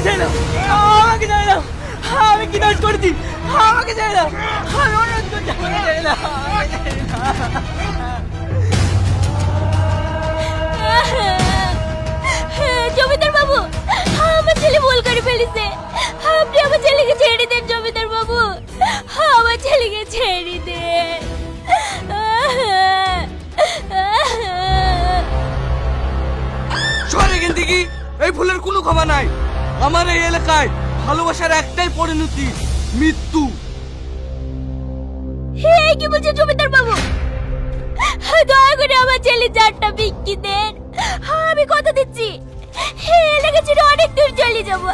ছেড়ে দাও, আমাকে ছেড়ে দাও। আমি কি দোষ করেছি? আমাকে ছেড়ে দাও, আমি অনুরোধ করছি, আমাকে ছেড়ে দাও, আমাকে ছেড়ে দাও। জমিদার বাবু, আমার ছেলে ভুল করে ফেলেছে, আপনি আমার ছেলেকে ছেড়ে দেন। জমিদার বাবু, আমার ছেলেকে ছেড়ে দেন। সর এখান থেকে, এই ভুলের কোনো ক্ষমা নাই। আমার এই এলাকায় ভালোবাসার একটাই পরিণতি, মৃত্যু। হে, কি বলছেন জমিদার বাবু? দয়া করে আমার ছেলে জানটা বিক্রি দেন। আমি কথা দিচ্ছি, এই এলাকা ছেড়ে অনেক দূর চলে যাবো,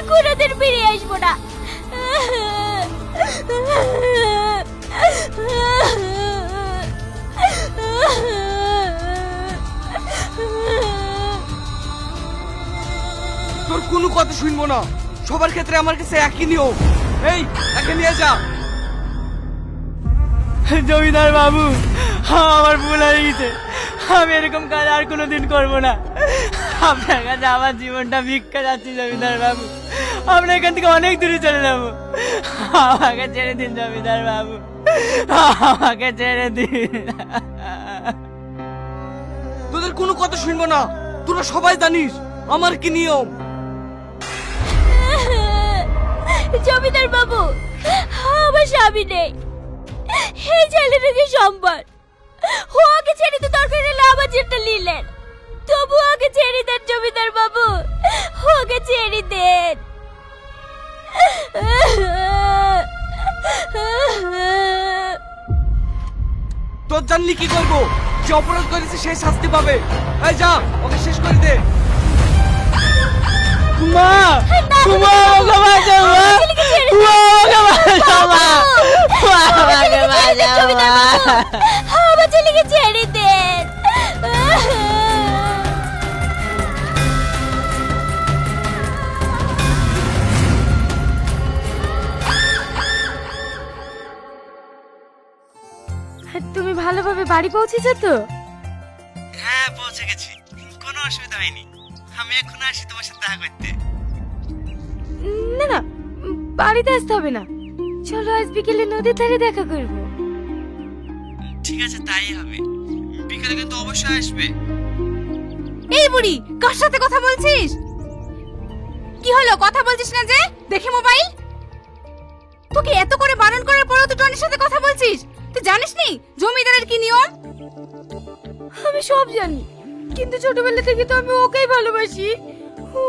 কোনোদিন ফিরে আসবো না। তোর কোনো কথা শুনবো না, সবার ক্ষেত্রে আমার কাছে একই নিয়ম। এই একে নিয়ে যা। জমিদার বাবু, আমার ভুল হয়ে গেছে, আমি এরকম কাজ আর কোনোদিন করবো না। আপনার কাছে আমার জীবনটা ভিক্ষা যাচ্ছি জমিদার বাবু, আমরা এখান থেকে অনেক দূরে চলে যাবো। আমাকে ছেড়ে দিন জমিদার বাবু, আমাকে ছেড়ে দিন। তোদের কোনো কথা শুনবো না, তোরা সবাই জানিস আমার কি নিয়ম। জমিদার বাবু, আমার স্বামী নেই, এই ছেলেটাকে সম্বল, ওকে ছেড়ে দিতে দরকার হলে আমার যেটা নিলেন, তবু ওকে ছেড়ে দেন জমিদার বাবু, ওকে ছেড়ে দেন। তোর জানলি কি করবো? যে অপরাধ করেছে সে শাস্তি পাবে। এই যা, ওকে শেষ করে দে। মা, মা, আমাকে বাঁচাও, মা, মা, আমাকে বাঁচাও, মা, মা, আমাকে বাঁচাও, মা। আমার ছেলেকে ছেড়ে দেন। তুমি ভালোভাবে বাড়ি পৌঁছেছো তো? হ্যাঁ, পৌঁছে গেছি, কোনো অসুবিধা হয়নি। আমি এখন আসি তোমার সাথে দেখা করতে। না না, বাড়িতে আসতে হবে না, চলো আজ বিকেলে নদীর ধারে দেখা করবো। ঠিক আছে, তাই হবে। বিকালে কিন্তু অবশ্যই আসবে। এই বুড়ি, কার সাথে কথা বলছিস? কি হলো, কথা বলছিস না যে? দেখে মোবাইল। তোকে এত করে বারণ করার পরেও তুই টনির সাথে কথা বলছিস? তুই জানিস নি জমিদারের কি নিয়ম? আমি সব জানি, কিন্তু ছোটবেলা থেকে তো আমি ওকেই ভালোবাসি। ও